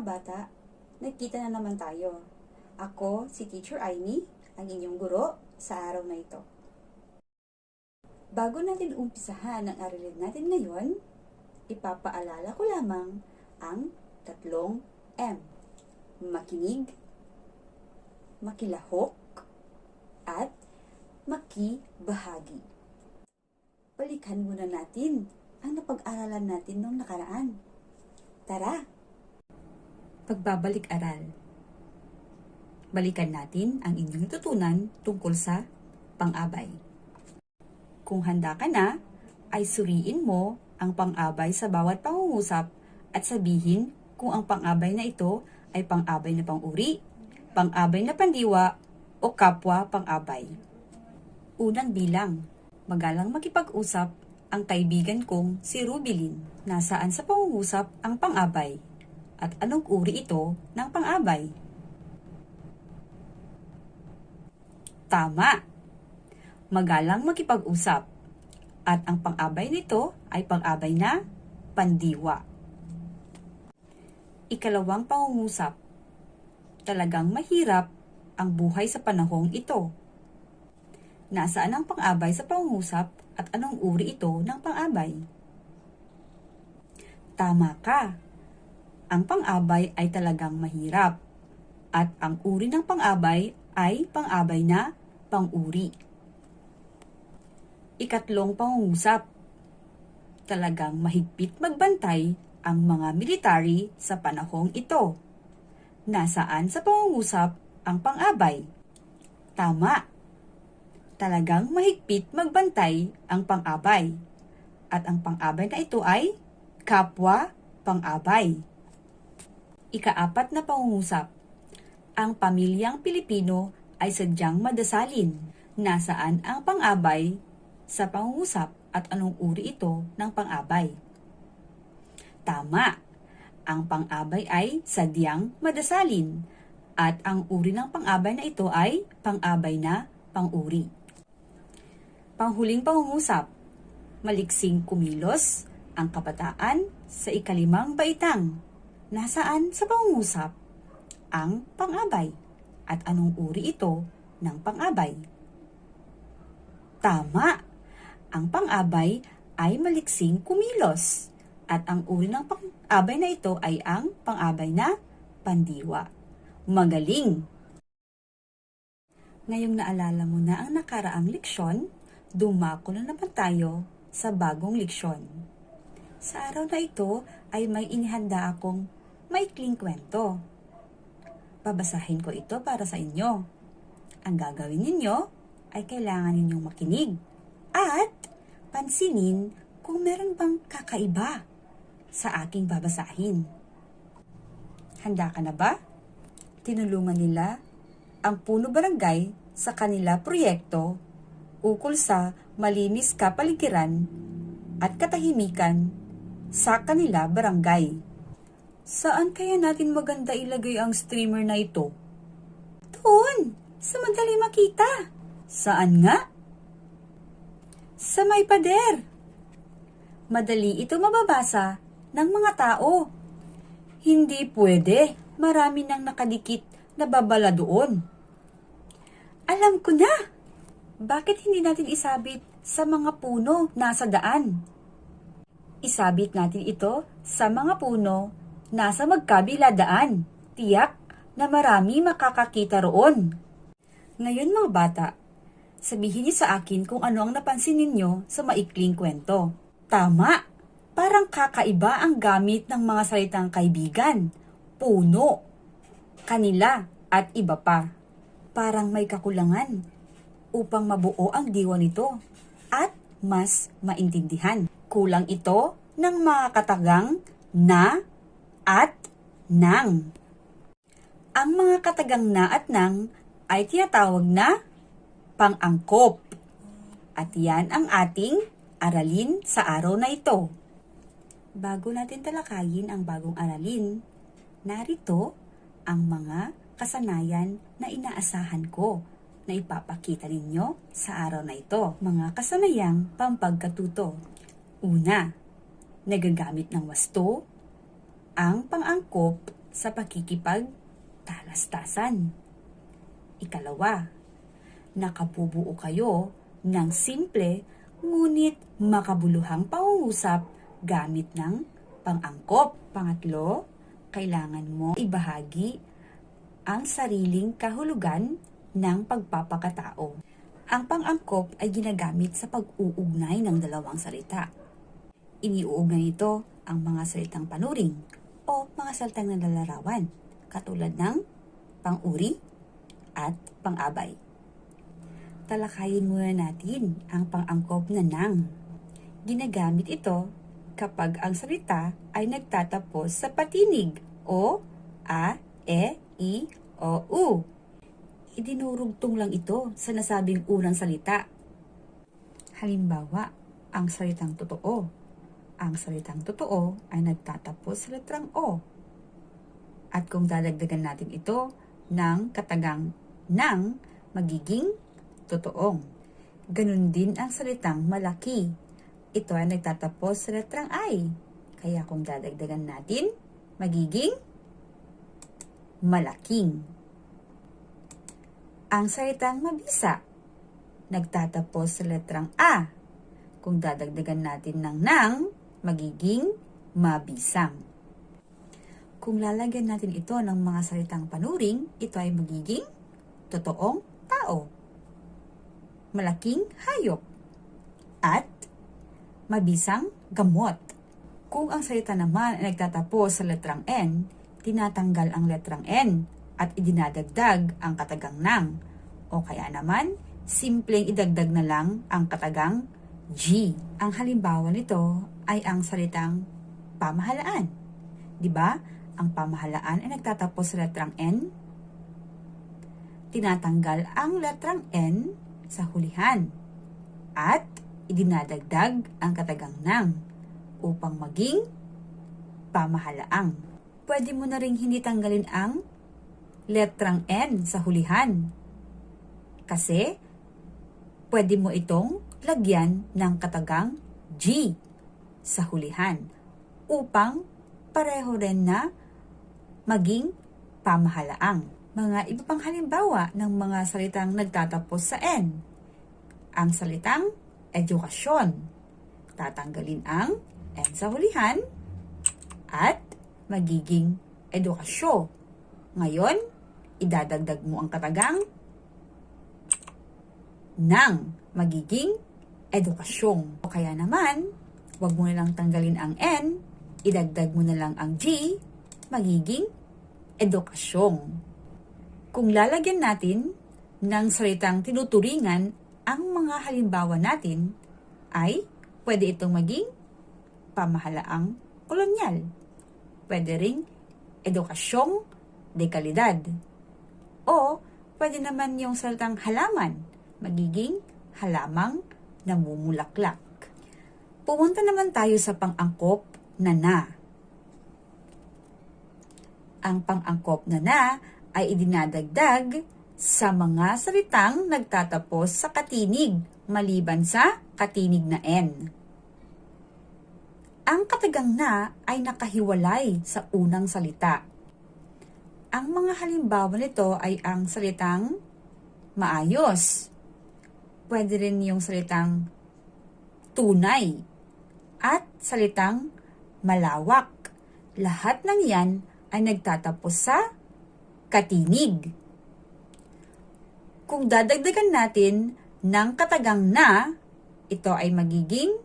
bata, nagkita na naman tayo. Ako, si Teacher Aimee, ang inyong guro sa araw na ito. Bago natin umpisahan ang aralin natin ngayon, ipapaalala ko lamang ang tatlong M. Makinig, makilahok, at makibahagi. Balikan muna natin ang napag-aralan natin noong nakaraan. Tara! Pagbabalik-aral. Balikan natin ang inyong tutunan tungkol sa pang-abay. Kung handa ka na, ay suriin mo ang pang-abay sa bawat pangungusap at sabihin kung ang pang-abay na ito ay pang-abay na pang-uri, pang-abay na pandiwa, o kapwa pang-abay. Unang bilang, magalang makipag-usap ang kaibigan kong si Rubilin. Nasaan sa pangungusap ang pang-abay? At anong uri ito ng pang-abay? Tama! Magalang makipag-usap. At ang pang-abay nito ay pang-abay na pandiwa. Ikalawang pangungusap. Talagang mahirap ang buhay sa panahong ito. Nasaan ang pang-abay sa pangungusap at anong uri ito ng pang-abay? Tama ka! Ang pang-abay ay talagang mahirap. At ang uri ng pang-abay ay pang-abay na pang-uri. Ikatlong pangungusap. Talagang mahigpit magbantay ang mga military sa panahong ito. Nasaan sa pangungusap ang pang-abay? Tama! Talagang mahigpit magbantay ang pang-abay. At ang pang-abay na ito ay kapwa pang-abay. Ikaapat na pangungusap. Ang pamilyang Pilipino ay sadyang madasalin. Nasaan ang pang-abay sa pangungusap at anong uri ito ng pang-abay? Tama! Ang pang-abay ay sadyang madasalin. At ang uri ng pang-abay na ito ay pang-abay na pang-uri. Panghuling pangungusap. Maliksing kumilos ang kabataan sa ikalimang baitang. Nasaan sa pangungusap ang pang-abay? At anong uri ito ng pang-abay? Tama! Ang pang-abay ay maliksing kumilos. At ang uri ng pang-abay na ito ay ang pang-abay na pandiwa. Magaling! Ngayong naalala mo na ang nakaraang leksyon, dumako na naman tayo sa bagong leksyon. Sa araw na ito ay may inihanda akong maikling kwento. Babasahin ko ito para sa inyo. Ang gagawin ninyo ay kailangan ninyong makinig at pansinin kung meron bang kakaiba sa aking babasahin. Handa ka na ba? Tinulungan nila ang Puno Barangay sa kanila proyekto ukol sa malinis kapaligiran at katahimikan sa kanila barangay. Saan kaya natin maganda ilagay ang streamer na ito? Doon! Sa madali makita! Saan nga? Sa may pader! Madali ito mababasa ng mga tao. Hindi pwede, marami nang nakadikit na babala doon. Alam ko na! Bakit hindi natin isabit sa mga puno nasa daan? Isabit natin ito sa mga puno nasa magkabila daan. Tiyak na marami makakakita roon. Ngayon mga bata, sabihin niyo sa akin kung ano ang napansin ninyo sa maikling kwento. Tama! Parang kakaiba ang gamit ng mga salitang kaibigan, puno, kanila, at iba pa. Parang may kakulangan upang mabuo ang diwa nito at mas maintindihan. Kulang ito ng mga katagang na at nang. Ang mga katagang na at nang ay tinatawag na pang-angkop. At yan ang ating aralin sa araw na ito. Bago natin talakayin ang bagong aralin, narito ang mga kasanayan na inaasahan ko na ipapakita ninyo sa araw na ito. Mga kasanayang pampagkatuto. Una, nagagamit ng wasto ang pang-angkop sa pakikipagtalastasan. Ikalawa, nakabubuo kayo ng simple ngunit makabuluhang pangungusap gamit ng pang-angkop. Pangatlo, kailangan mo ibahagi ang sariling kahulugan ng pagpapakatao. Ang pang-angkop ay ginagamit sa pag-uugnay ng dalawang salita. Iniuugnay nito ang mga salitang panuring o mga salitang nalalarawan, katulad ng pang-uri at pang-abay. Talakayin muna natin ang pang-angkop na nang. Ginagamit ito kapag ang salita ay nagtatapos sa patinig o, a, e, i, o, u. Idinurugtong lang ito sa nasabing unang salita. Halimbawa, ang salitang totoo. Ang salitang totoo ay nagtatapos sa letrang O. At kung dadagdagan natin ito ng katagang nang, magiging totoong. Ganun din ang salitang malaki. Ito ay nagtatapos sa letrang I. Kaya kung dadagdagan natin, magiging malaking. Ang salitang mabisa, nagtatapos sa letrang A. Kung dadagdagan natin ng nang, magiging mabisang. Kung lalagyan natin ito ng mga salitang panuring, ito ay magiging totoong tao, malaking hayop, at mabisang gamot. Kung ang salita naman ay nagtatapos sa letrang N, tinatanggal ang letrang N at idinadagdag ang katagang nang. O kaya naman, simpleng idagdag na lang ang katagang G. Ang halimbawa nito ay ang salitang pamahalaan. Di ba? Ang pamahalaan ay nagtatapos sa letrang N. Tinatanggal ang letrang N sa hulihan at idinadagdag ang katagang nang upang maging pamahalaang. Pwede mo na ring hindi tanggalin ang letrang N sa hulihan kasi pwede mo itong lagyan ng katagang G sa hulihan upang pareho rin na maging pamahalaang. Mga iba pang halimbawa ng mga salitang nagtatapos sa N. Ang salitang edukasyon. Tatanggalin ang N sa hulihan at magiging edukasyo. Ngayon, idadagdag mo ang katagang nang magiging edukasyong. O kaya naman, wag mo na lang tanggalin ang N, idagdag mo na lang ang G, magiging edukasyong. Kung lalagyan natin ng salitang tinuturingan ang mga halimbawa natin, ay pwede itong maging pamahalaang kolonyal. Pwede ring edukasyong dekalidad. O pwede naman yung salitang halaman, magiging halamang namumulaklak. Pumunta naman tayo sa pang-angkop na na. Ang pang-angkop na ay idinadagdag sa mga salitang nagtatapos sa katinig maliban sa katinig na N. Ang katagang na ay nakahiwalay sa unang salita. Ang mga halimbawa nito ay ang salitang maayos. Pwede rin yung salitang tunay at salitang malawak. Lahat ng yan ay nagtatapos sa katinig. Kung dadagdagan natin ng katagang na, ito ay magiging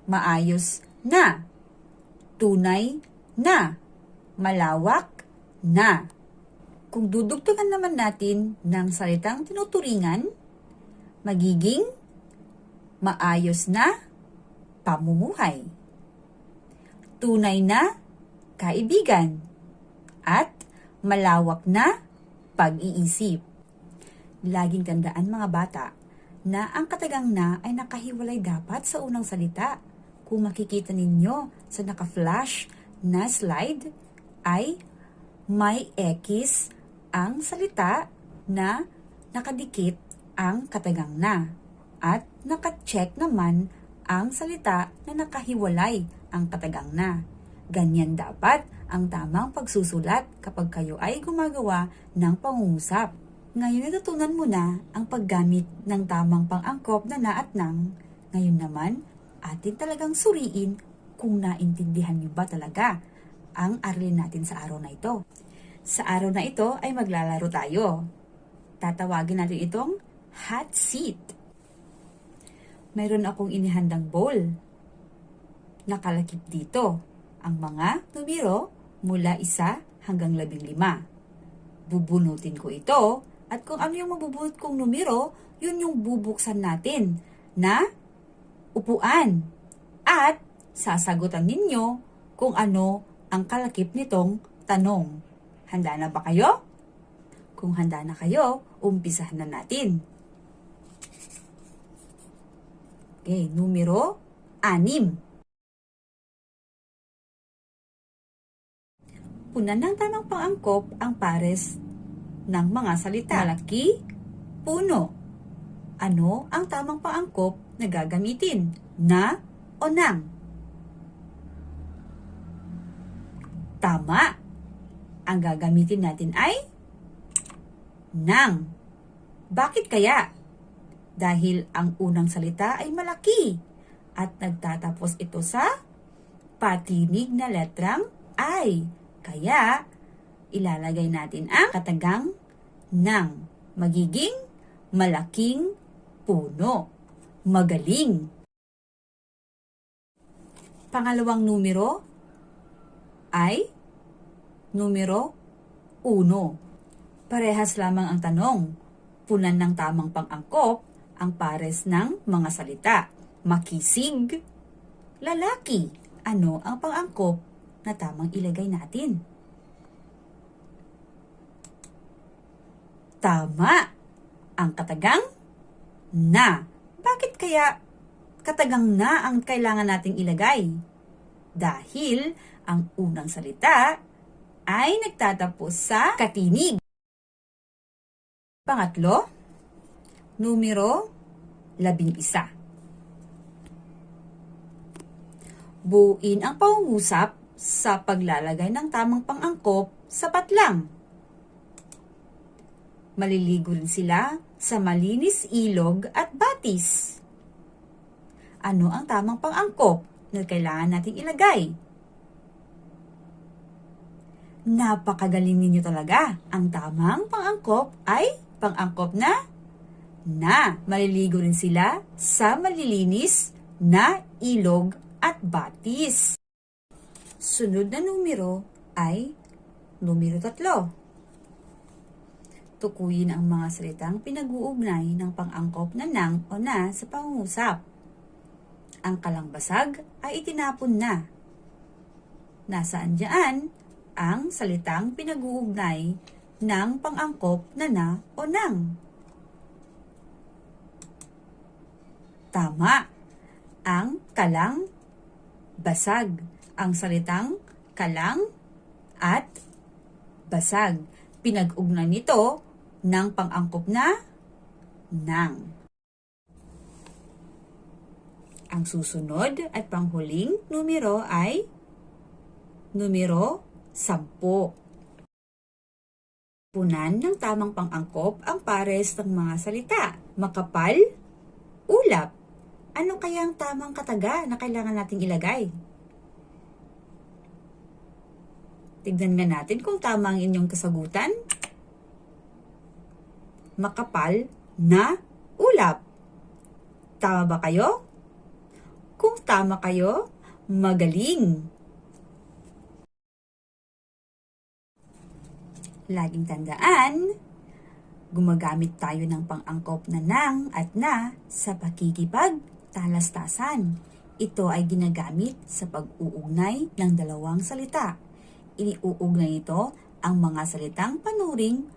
maayos na, tunay na, malawak na. Kung dudugtungan naman natin ng salitang tinuturingan, magiging maayos na pamumuhay, tunay na kaibigan, at malawak na pag-iisip. Laging tandaan mga bata na ang katagang na ay nakahiwalay dapat sa unang salita. Kung makikita ninyo sa naka-flash na slide ay may X ang salita na nakadikit ang katagang na at naka-check naman ang salita na nakahiwalay ang katagang na. Ganyan dapat ang tamang pagsusulat kapag kayo ay gumagawa ng pangungusap. Ngayon natutunan mo na ang paggamit ng tamang pang-angkop na at nang. Ngayon naman, atin talagang suriin kung naintindihan niyo ba talaga ang aralin natin sa araw na ito. Sa araw na ito ay maglalaro tayo. Tatawagin natin itong hot seat. Mayroon akong inihandang bowl. Nakalakip dito ang mga numero mula 1 hanggang 15. Bubunutin ko ito at kung ano yung mabubunot kong numero, yun yung bubuksan natin na upuan. At sasagutan ninyo kung ano ang kalakip nitong tanong. Handa na ba kayo? Kung handa na kayo, umpisahan na natin. Okay, numero 6. Punan ng tamang pang-angkop ang pares ng mga salita. Malaki, puno. Ano ang tamang pang-angkop na gagamitin? Na o nang? Tama. Ang gagamitin natin ay nang. Bakit kaya? Dahil ang unang salita ay malaki at nagtatapos ito sa patinig na letrang I. Kaya, ilalagay natin ang katagang nang. Magiging malaking puno. Magaling. Pangalawang numero ay numero 1. Parehas lamang ang tanong. Punan ng tamang pang-angkop ang pares ng mga salita. Makisig, lalaki. Ano ang pang-angkop na tamang ilagay natin? Tama. Ang katagang na. Bakit kaya katagang na ang kailangan nating ilagay? Dahil ang unang salita ay nagtatapos sa katinig. Pangatlo, numero 11. Buuin ang pangungusap sa paglalagay ng tamang pang-angkop sa patlang. Maliligo rin sila sa malinis ilog at batis. Ano ang tamang pang-angkop na kailangan nating ilagay? Napakagaling ninyo talaga. Ang tamang pang-angkop ay pang-angkop na. Maliligo rin sila sa malilinis na ilog at batis. Sunod na numero ay numero 3. Tukuyin ang mga salitang pinag-uugnay ng pang-angkop na nang o na sa pangungusap. Ang kalangbasag ay itinapon na. Nasaan dyan ang salitang pinag-uugnay ng pang-angkop na o nang? Tama. Ang kalang basag. Ang salitang kalang at basag. Pinag-ugnan nito ng pang-angkop na nang. Ang susunod at panghuling numero ay numero 10. Punan ng tamang pang-angkop ang pares ng mga salita. Makapal, ulap. Ano kaya ang tamang kataga na kailangan nating ilagay? Tignan nga natin kung tama ang inyong kasagutan. Makapal na ulap. Tama ba kayo? Kung tama kayo, magaling. Laging tandaan, gumagamit tayo ng pang-angkop na nang at na sa pakikipagtalastasan. Ito ay ginagamit sa pag-uugnay ng dalawang salita. Iniuugnay ito ang mga salitang panuring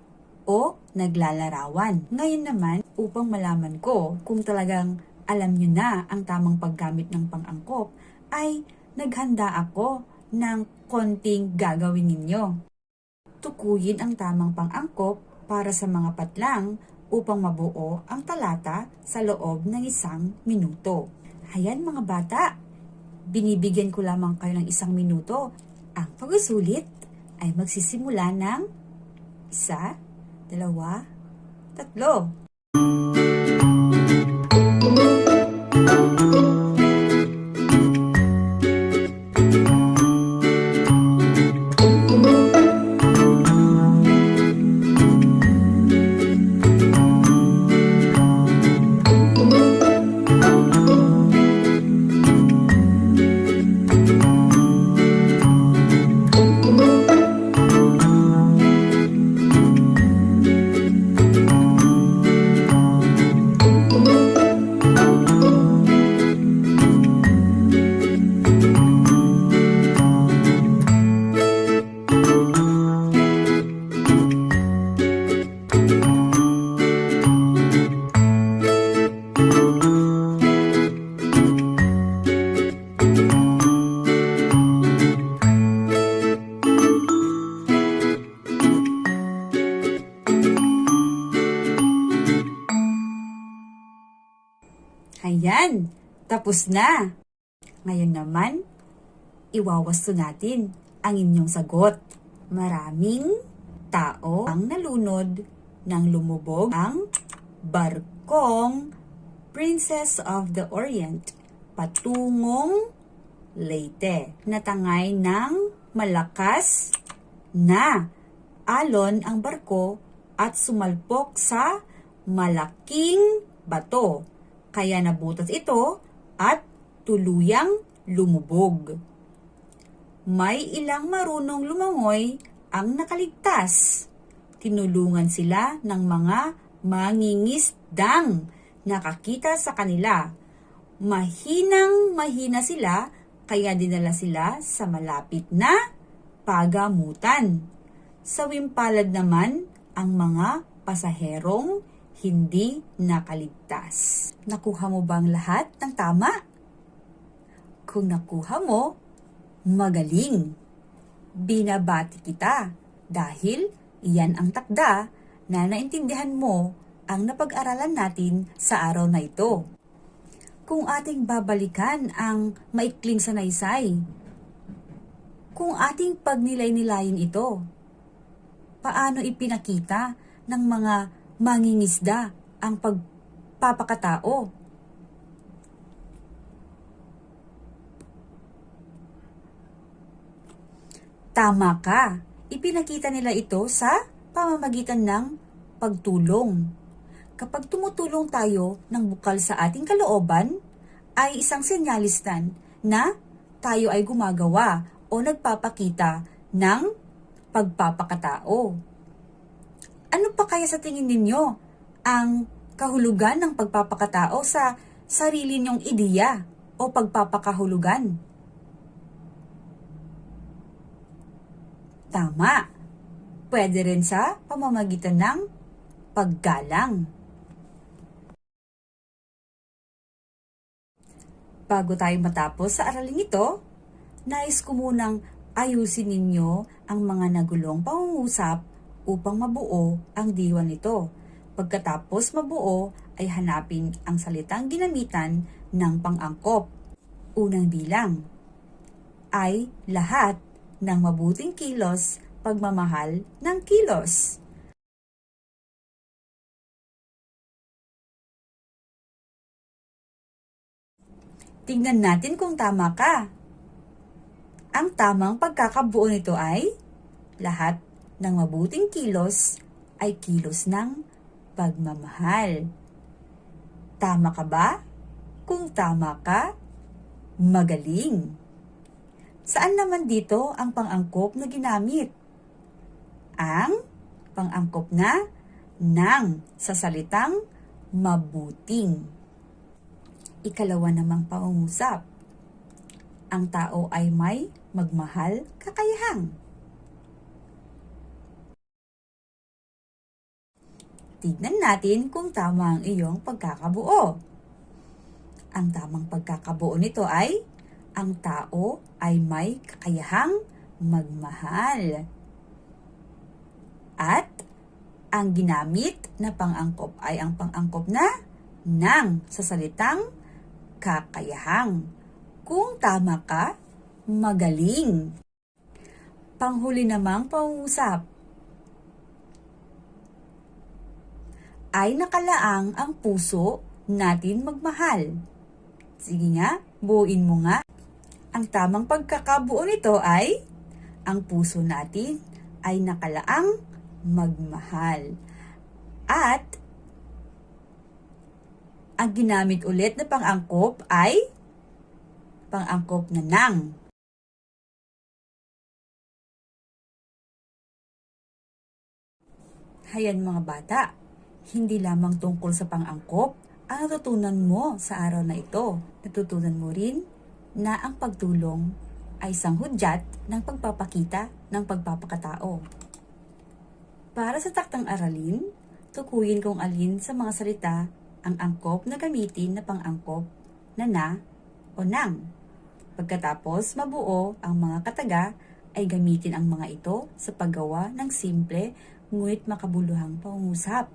o naglalarawan. Ngayon naman, upang malaman ko kung talagang alam nyo na ang tamang paggamit ng pang-angkop, ay naghanda ako ng konting gagawin ninyo. Tukuyin ang tamang pang-angkop para sa mga patlang upang mabuo ang talata sa loob ng 1 minuto. Ayan mga bata, binibigyan ko lamang kayo ng 1 minuto Ang pagsusulit ay magsisimula ng 1, 2, 3. Ayan, tapos na. Ngayon naman, iwawasto natin ang inyong sagot. Maraming tao ang nalunod nang lumubog ang barkong Princess of the Orient patungong Leyte. Natangay ng malakas na alon ang barko at sumalpok sa malaking bato. Kaya nabutas ito at tuluyang lumubog. May ilang marunong lumangoy ang nakaligtas. Tinulungan sila ng mga mangingisdang nakakita sa kanila. Mahinang-mahina sila kaya dinala sila sa malapit na pagamutan. Sa wimpalad naman ang mga pasaherong hindi nakaligtas. Nakuha mo bang lahat ng tama? Kung nakuha mo, magaling. Binabati kita dahil iyan ang takda na naintindihan mo ang napag-aralan natin sa araw na ito. Kung ating babalikan ang maikling sanaysay, kung ating pagnilay-nilayin ito, paano ipinakita ng mga mangingisda ang pagpapakatao? Tama ka. Ipinakita nila ito sa pamamagitan ng pagtulong. Kapag tumutulong tayo ng bukal sa ating kalooban, ay isang senyalistan na tayo ay gumagawa o nagpapakita ng pagpapakatao. Ano pa kaya sa tingin ninyo ang kahulugan ng pagpapakatao sa sarili niyong ideya o pagpapakahulugan? Tama. Pwede rin sa pamamagitan ng paggalang. Bago tayo matapos sa araling ito, nais ko munang ayusin ninyo ang mga nagulong pangungusap upang mabuo ang diwan nito. Pagkatapos mabuo ay hanapin ang salitang ginamitan ng pang-angkop. Unang bilang ay lahat ng mabuting kilos, pagmamahal ng kilos. Tingnan natin kung tama ka. Ang tamang pagkakabuo nito ay lahat ng mabuting kilos ay kilos ng pagmamahal. Tama ka ba? Kung tama ka, magaling. Saan naman dito ang pang-angkop na ginamit? Ang pang-angkop na ng sa salitang mabuting. Ikalawa namang pangungusap. Ang tao ay may magmahal kakayahang. Tignan natin kung tama ang iyong pagkakabuo. Ang tamang pagkakabuo nito ay ang tao ay may kakayahang magmahal. At ang ginamit na pang-angkop ay ang pang-angkop na ng sa salitang kakayahang. Kung tama ka, magaling. Panghuli namang pangungusap. Ay nakalaang ang puso natin magmahal. Sige nga, buuin mo nga. Ang tamang pagkakabuo nito ay ang puso natin ay nakalaang magmahal. At ang ginamit ulit na pang-angkop ay pang-angkop na nang. Hayan mga bata, hindi lamang tungkol sa pang-angkop ang natutunan mo sa araw na ito. Natutunan mo rin na ang pagtulong ay isang hudyat ng pagpapakita ng pagpapakatao. Para sa taktang aralin, tukuyin kung alin sa mga salita ang angkop na gamitin na pang-angkop na o nang. Pagkatapos mabuo ang mga kataga, ay gamitin ang mga ito sa paggawa ng simple ngunit makabuluhang pangungusap.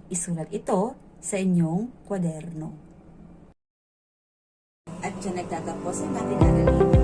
Isulat ito sa inyong kwaderno. At dyan nagtatapos ang ating aralin.